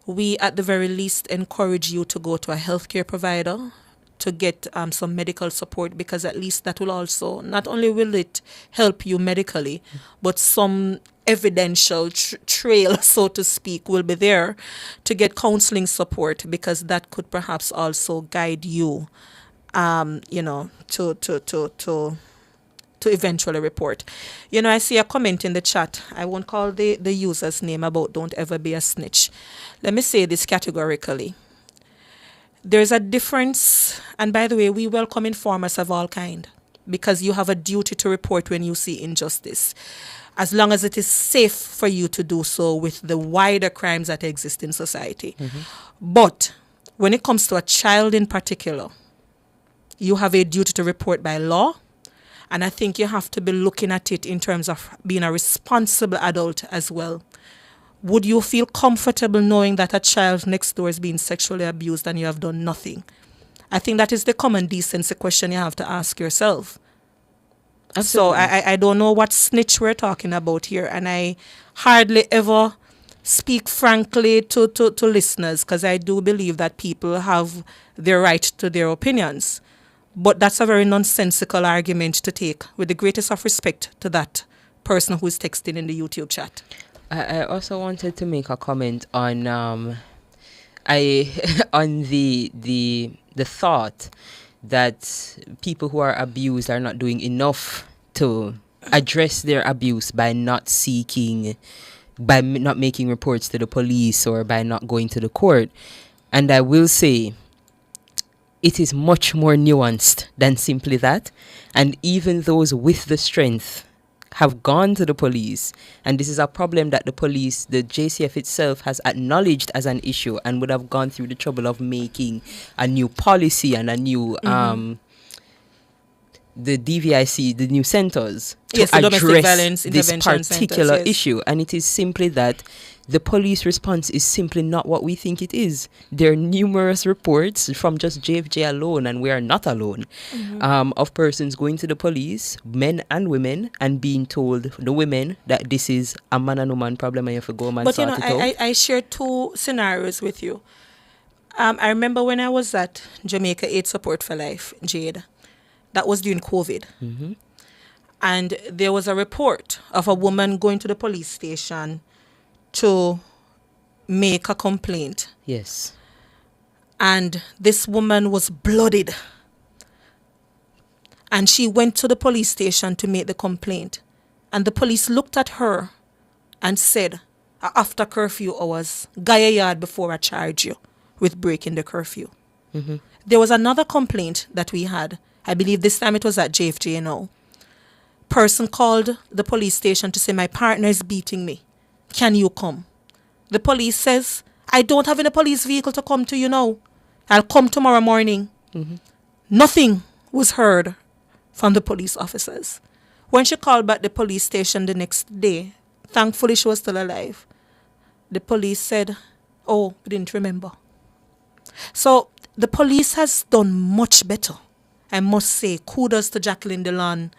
we at the very least encourage you to go to a healthcare provider to get some medical support, because at least that will also, not only will it help you medically, but some evidential trail, so to speak, will be there to get counseling support, because that could perhaps also guide you, to eventually report. I see a comment in the chat. I won't call the user's name about don't ever be a snitch. Let me say this categorically. There's a difference, and by the way, we welcome informers of all kind, because you have a duty to report when you see injustice. as long as it is safe for you to do so with the wider crimes that exist in society. But when it comes to a child in particular, you have a duty to report by law. And I think you have to be looking at it in terms of being a responsible adult as well. Would you feel comfortable knowing that a child next door is being sexually abused and you have done nothing? I think that is the common decency question you have to ask yourself. Absolutely. So I don't know what snitch we're talking about here, and I hardly ever speak frankly to listeners, because I do believe that people have their right to their opinions. But that's a very nonsensical argument to take, with the greatest of respect to that person who is texting in the YouTube chat. I also wanted to make a comment on on the thought that people who are abused are not doing enough to address their abuse by not making reports to the police or by not going to the court. And I will say it is much more nuanced than simply that. And even those with the strength have gone to the police, and this is a problem that the police, the JCF itself, has acknowledged as an issue, and would have gone through the trouble of making a new policy and a new the DVIC, the new centers, to address this particular issue. And it is simply that the police response is simply not what we think it is. There are numerous reports from just JFJ alone, and we are not alone, of persons going to the police, men and women, and being told, the women, that this is a man and woman problem and you have to go and sort it out. I share two scenarios with you. I remember when I was at Jamaica Aid Support for Life, Jade, that was during COVID. And there was a report of a woman going to the police station to make a complaint. Yes. And this woman was bloodied. And she went to the police station to make the complaint. And the police looked at her and said, after curfew hours, guy a yard before I charge you with breaking the curfew. There was another complaint that we had. I believe this time it was at JFJ now. Person called the police station to say, my partner is beating me. Can you come? The police says, I don't have any police vehicle to come to you now. I'll come tomorrow morning. Nothing was heard from the police officers. When she called back the police station the next day, thankfully she was still alive, the police said, oh, we didn't remember. So the police has done much better. I must say, kudos to Jacqueline Delon.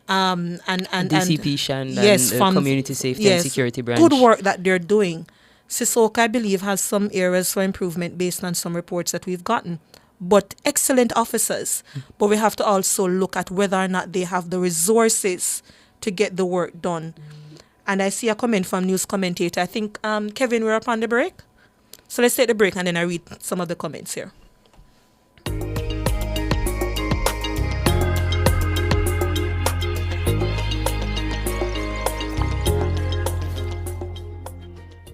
And DCP Shand, yes, and Community Safety and Security Branch. Good work that they're doing. Sisoka, I believe, has some areas for improvement based on some reports that we've gotten. But excellent officers. But we have to also look at whether or not they have the resources to get the work done. And I see a comment from news commentator. I think, Kevin, we're up on the break. So let's take the break and then I read some of the comments here.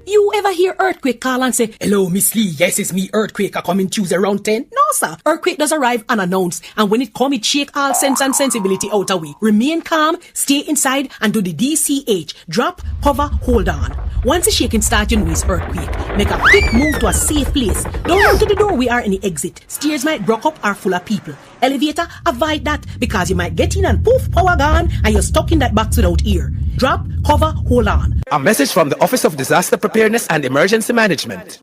You ever hear Earthquake call and say, hello, Miss Lee, yes, it's me, Earthquake, I coming Tuesday around 10? No, sir. Earthquake does arrive unannounced, and when it come, it shake all sense and sensibility out of we. Remain calm, stay inside, and do the DCH. Drop, hover, hold on. Once the shaking starts, you know it's Earthquake. Make a quick move to a safe place. Don't run to the door, we are in the exit. Stairs might block up or full of people. Elevator, avoid that, because you might get in and poof, power gone, and you're stuck in that box without ear. Drop, hover, hold on. A message from the Office of Disaster Preparedness and Emergency Management.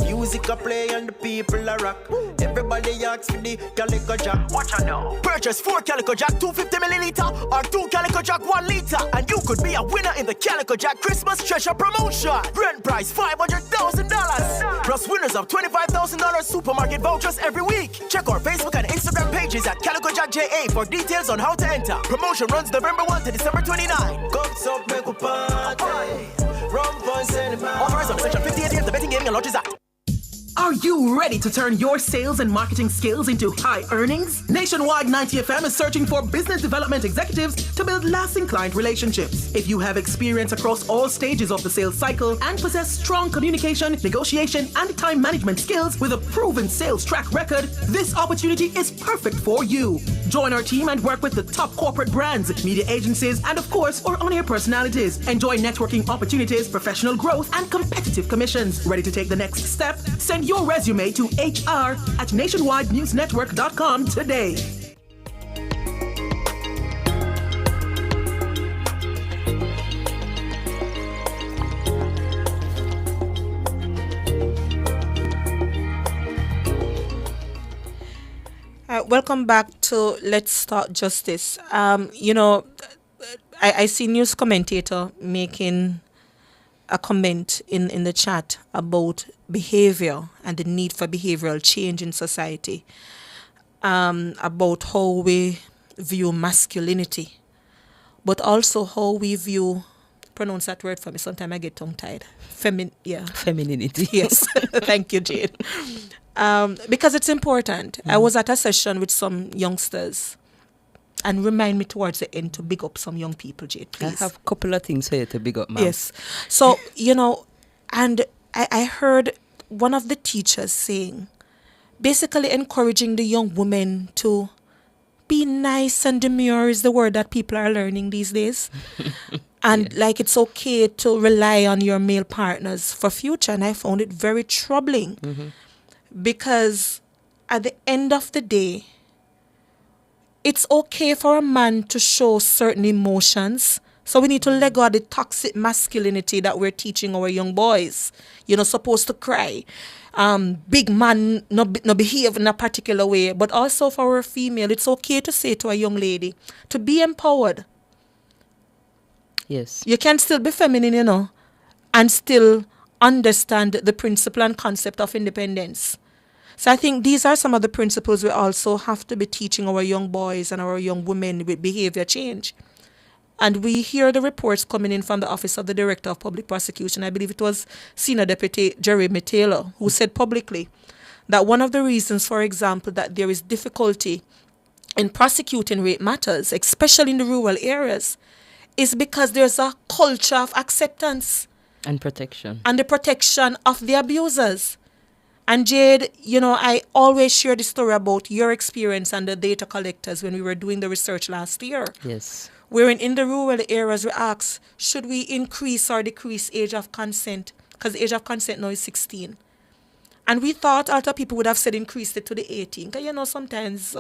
Music a play and the people a rock. Everybody asks for the Calico Jack. Watch out now. Purchase 4 Calico Jack 250 milliliter or 2 Calico Jack 1 liter, and you could be a winner in the Calico Jack Christmas Treasure Promotion. Grand prize $500,000. Plus winners of $25,000 supermarket vouchers every week. Check our Facebook and Instagram pages at Calico Jack JA for details on how to enter. Promotion runs November 1 to December 29. Cups up, make a party. Rum fun, cinema. Authorized on Section 58 of the Betting Gaming and Lodges Act. Are you ready to turn your sales and marketing skills into high earnings? Nationwide 90 FM is searching for business development executives to build lasting client relationships. If you have experience across all stages of the sales cycle and possess strong communication, negotiation, and time management skills with a proven sales track record, this opportunity is perfect for you. Join our team and work with the top corporate brands, media agencies, and of course, our on-air personalities. Enjoy networking opportunities, professional growth, and competitive commissions. Ready to take the next step? Send your resume to hr@nationwidenewsnetwork.com today. Welcome back to Let's Talk Justice. I see news commentator making a comment in the chat about behavior and the need for behavioral change in society, about how we view masculinity, but also how we view, pronounce that word for me, sometimes I get tongue-tied, femininity. Yes, thank you, Jane. Because it's important. I was at a session with some youngsters, and remind me towards the end to big up some young people, Jade, please. I have a couple of things here to big up, ma'am. Yes. So, and I heard one of the teachers saying, basically encouraging the young women to be nice and demure is the word that people are learning these days. And like it's okay to rely on your male partners for future. And I found it very troubling. Because at the end of the day, it's okay for a man to show certain emotions. So we need to let go of the toxic masculinity that we're teaching our young boys. You're not supposed to cry. Big man no behave in a particular way. But also for a female, it's okay to say to a young lady to be empowered. Yes. You can still be feminine, and still understand the principle and concept of independence. So I think these are some of the principles we also have to be teaching our young boys and our young women with behavior change. And we hear the reports coming in from the Office of the Director of Public Prosecution. I believe it was Senior Deputy Jeremy Taylor who said publicly that one of the reasons, for example, that there is difficulty in prosecuting rape matters, especially in the rural areas, is because there's a culture of acceptance. And protection. And the protection of the abusers. And Jade, I always share the story about your experience and the data collectors when we were doing the research last year. Yes. Wherein in the rural areas we asked, should we increase or decrease age of consent? Because the age of consent now is 16. And we thought other people would have said increase it to the 18. Because, sometimes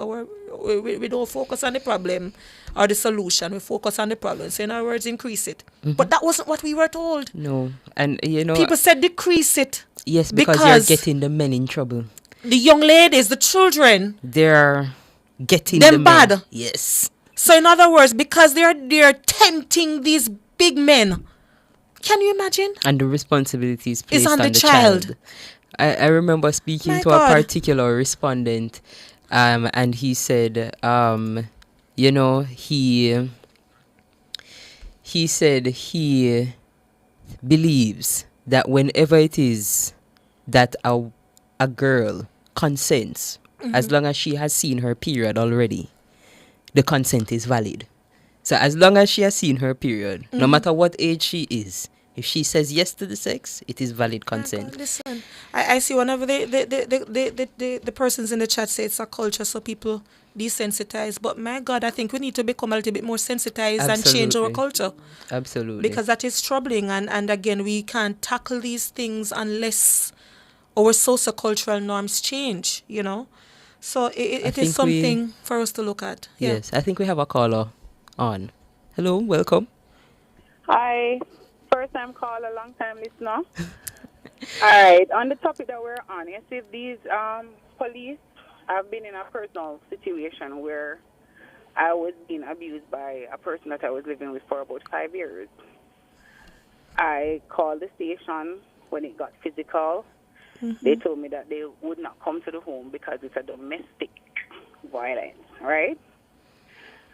we don't focus on the problem or the solution. We focus on the problem. So in other words, increase it. But that wasn't what we were told. No. And, people said decrease it. Yes, because you're getting the men in trouble. The young ladies, the children. They're getting them bad. Men. Yes. So in other words, because they're tempting these big men. Can you imagine? And the responsibility is placed on the child. I remember speaking to a particular respondent, and he said, he said he believes that whenever it is that a girl consents, as long as she has seen her period already, the consent is valid. So as long as she has seen her period, no matter what age she is, if she says yes to the sex, it is valid consent. God, listen, I see whenever the persons in the chat say it's a culture, so people desensitize. But my God, I think we need to become a little bit more sensitized and change our culture. Absolutely. Because that is troubling. And again, we can't tackle these things unless our sociocultural norms change, So it is something for us to look at. Yeah. Yes, I think we have a caller on. Hello, welcome. Hi. First time caller, long time listener. All right, on the topic that we're on, you see these police, I've been in a personal situation where I was being abused by a person that I was living with for about 5 years. I called the station when it got physical. They told me that they would not come to the home because it's a domestic violence, right?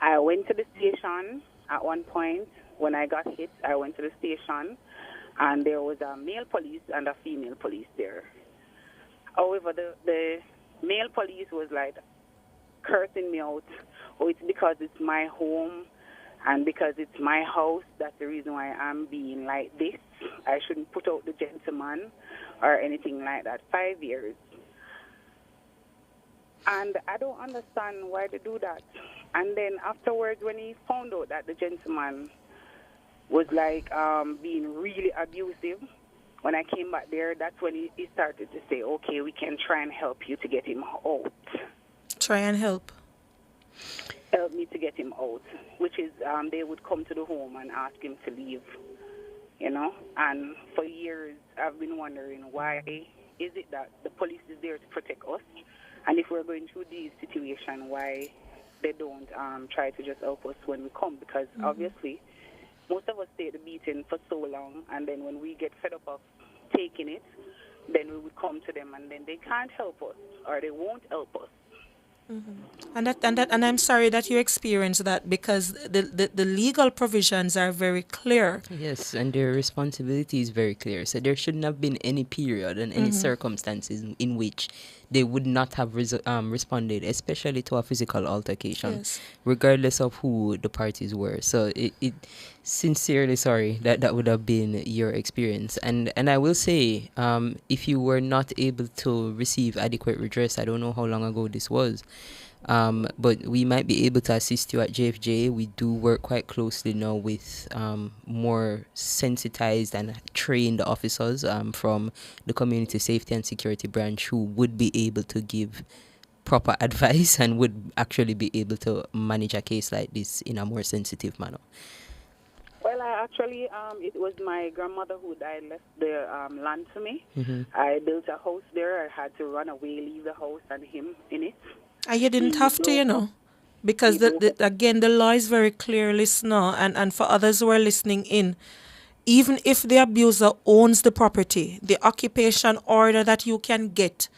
I went to the station at one point. When I got hit, I went to the station, and there was a male police and a female police there. However, the male police was like cursing me out. Oh, it's because it's my home and because it's my house. That's the reason why I'm being like this. I shouldn't put out the gentleman or anything like that. 5 years. And I don't understand why they do that. And then afterwards, when he found out that the gentleman was like being really abusive, when I came back there, that's when he started to say, okay, we can try and help you to get him out. Try and help. Help me to get him out, which is they would come to the home and ask him to leave, you know. And for years, I've been wondering why is it that the police is there to protect us, and if we're going through these situations, why they don't try to just help us when we come? Because obviously, most of us take the beating for so long, and then when we get fed up of taking it, then we would come to them, and then they can't help us, or they won't help us. And I'm sorry that you experienced that, because the legal provisions are very clear. Yes, and their responsibility is very clear. So there shouldn't have been any period and any circumstances in which they would not have responded, especially to a physical altercation, regardless of who the parties were. So it sincerely sorry that would have been your experience. And I will say, if you were not able to receive adequate redress, I don't know how long ago this was, but we might be able to assist you at JFJ. We do work quite closely now with more sensitized and trained officers from the Community Safety and Security Branch, who would be able to give proper advice and would actually be able to manage a case like this in a more sensitive manner. Well, I actually, it was my grandmother who died, left the land to me. Mm-hmm. I built a house there. I had to run away, leave the house and him in it. And you didn't have to, you know, because again, the law is very clear, listener, and for others who are listening in, even if the abuser owns the property, the occupation order that you can get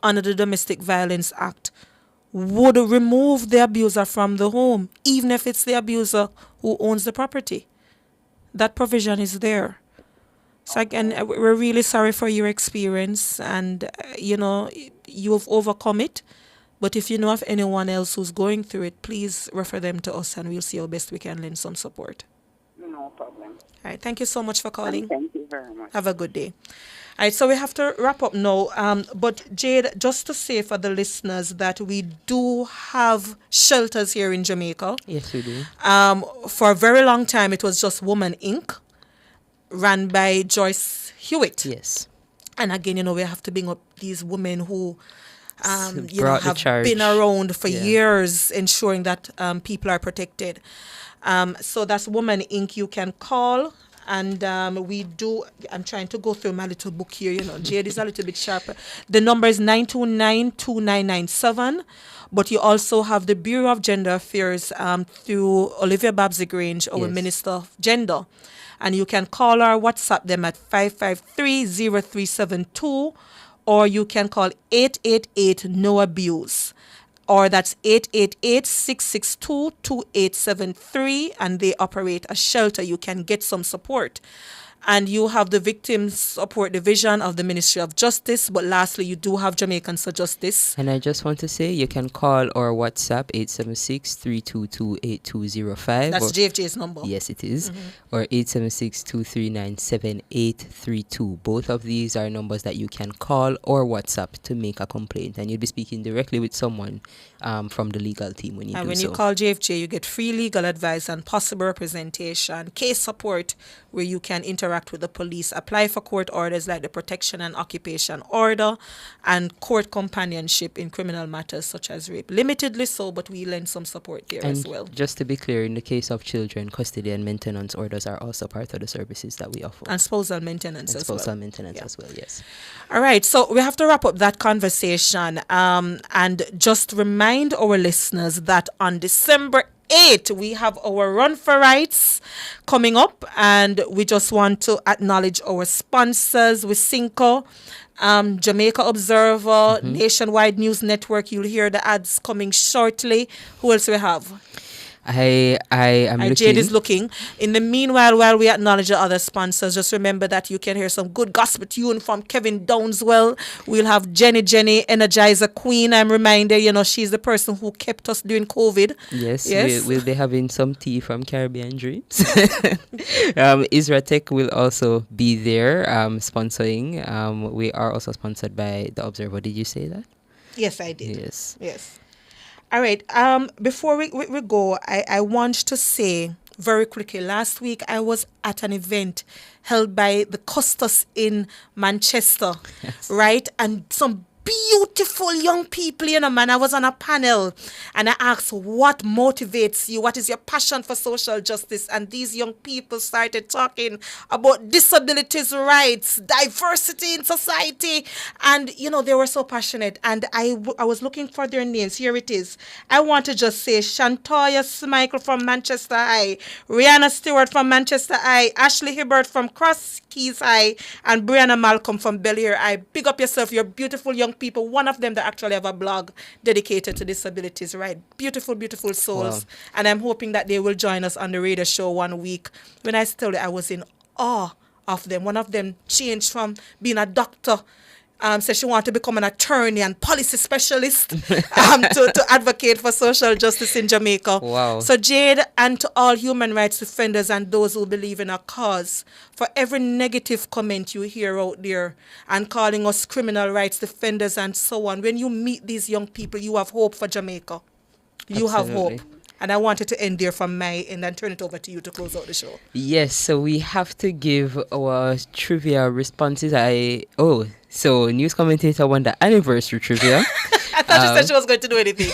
under the Domestic Violence Act would remove the abuser from the home, even if it's the abuser who owns the property. That provision is there. So again, we're really sorry for your experience, and you know, you've overcome it. But if you know of anyone else who's going through it, please refer them to us, and we'll see how best we can lend some support. No problem. All right. Thank you so much for calling. Thank you very much. Have a good day. All right. So we have to wrap up now. But Jade, just to say for the listeners that we do have shelters here in Jamaica. Yes, we do. For a very long time, it was just Woman Inc., ran by Joyce Hewitt. Yes. And again, you know, we have to bring up these women who have charge. been around for years, ensuring that people are protected. So that's Woman Inc. You can call, and we do. I'm trying to go through my little book here. You know, Jade is a little bit sharper. The number is 929-2997. But you also have the Bureau of Gender Affairs through Olivia Babs-Grange, our Minister of Gender. And you can call or WhatsApp them at 553-0372. Or you can call 888-NO-ABUSE. Or that's 888-662-2873. And they operate a shelter. You can get some support. And you have the Victims Support Division of the Ministry of Justice. But lastly, you do have Jamaicans for Justice. And I just want to say you can call or WhatsApp 876-322-8205. That's JFJ's number. Yes, it is. Or 876-239-7832. Both of these are numbers that you can call or WhatsApp to make a complaint. And you'll be speaking directly with someone from the legal team when you do so. And when you call JFJ, you get free legal advice and possible representation, case support where you can interact with the police, apply for court orders like the Protection and Occupation Order, and court companionship in criminal matters such as rape. Limitedly so, but we lend some support there as well. Just to be clear, in the case of children, custody and maintenance orders are also part of the services that we offer. And spousal maintenance as well. Spousal maintenance as well, yes. All right, so we have to wrap up that conversation and just remind our listeners that on December 8th, we have our Run for Rights coming up, and we just want to acknowledge our sponsors with Cinco, Jamaica Observer, Nationwide News Network. You'll hear the ads coming shortly. Who else we have? I am looking. Jade is looking. In the meanwhile, while we acknowledge the other sponsors, just remember that you can hear some good gospel tune from Kevin Downswell. We'll have Jenny, Energizer Queen. I'm reminded, you know, she's the person who kept us during COVID. Yes. We'll be having some tea from Caribbean Dreams. Isra Tech will also be there sponsoring. We are also sponsored by The Observer. Did you say that? Yes, I did. Yes. Yes. All right. Before we go, I want to say very quickly, last week I was at an event held by the Custos in Manchester, right? And some beautiful young people, man. I was on a panel and I asked, what motivates you? What is your passion for social justice? And these young people started talking about disabilities rights, diversity in society. And, they were so passionate. And I was looking for their names. Here it is. I want to just say Shantoya Smichael from Manchester High, Rihanna Stewart from Manchester High, Ashley Hibbert from Cross Keys High, and Brianna Malcolm from Belleair High. Big up yourself. You're beautiful young people. One of them that actually have a blog dedicated to disabilities, right? Beautiful, beautiful souls. Wow. And I'm hoping that they will join us on the radio show one week. When I tell you, I was in awe of them. One of them changed from being a doctor, said she wanted to become an attorney and policy specialist to advocate for social justice in Jamaica. Wow. So Jade, and to all human rights defenders and those who believe in our cause, for every negative comment you hear out there and calling us criminal rights defenders and so on, when you meet these young people, you have hope for Jamaica. You have hope. And I wanted to end there from my end and turn it over to you to close out the show. Yes, so we have to give our trivia responses. So news commentator won the anniversary trivia. I thought she said she was going to do anything.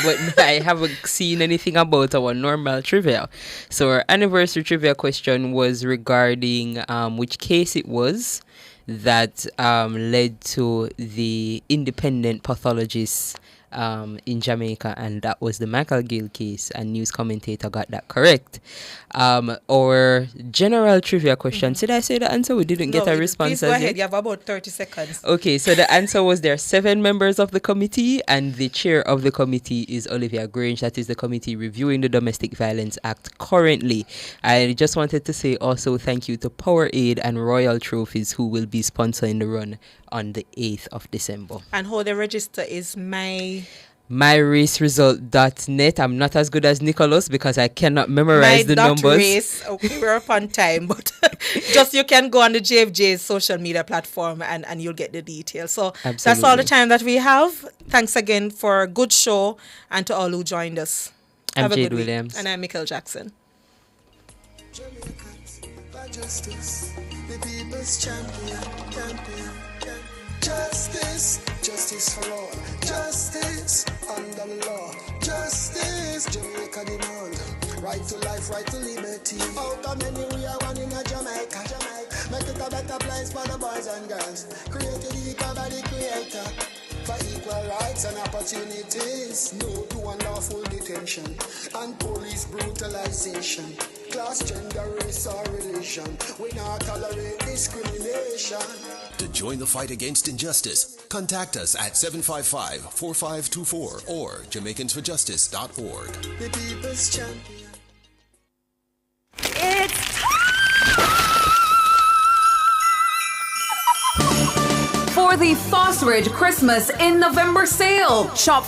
But I haven't seen anything about our normal trivia. So our anniversary trivia question was regarding which case it was that led to the independent pathologists in Jamaica, and that was the Michael Gill case, and news commentator got that correct. Our general trivia question, did I say the answer? We didn't get a response. Please go ahead, you have about 30 seconds. Okay, so the answer was there are 7 members of the committee, and the chair of the committee is Olivia Grange. That is the committee reviewing the Domestic Violence Act currently. I just wanted to say also thank you to Powerade and Royal Trophies, who will be sponsoring the run on the 8th of December. And how they register is myraceresult.net. I'm not as good as Nicholas because I cannot memorize the numbers. Race. Okay, we're up on time, but just you can go on the JFJ's social media platform and you'll get the details. So Absolutely. That's all the time that we have. Thanks again for a good show and to all who joined us. I'm Jade Williams. And I'm Mikkel Jackson. Justice, the people's champion. Justice, justice for all. Justice under the law. Justice, Jamaica demand. Right to life, right to liberty. Out of many we are one in a Jamaica. Make it a better place for the boys and girls. Created equal by the creator. For equal rights and opportunities. No to unlawful detention and police brutalization. Class, gender, race or religion. We not tolerate discrimination. To join the fight against injustice, contact us at 755-4524 or JamaicансForJustice.org. The people's champion. It's for the Fossridge Christmas in November sale. Shop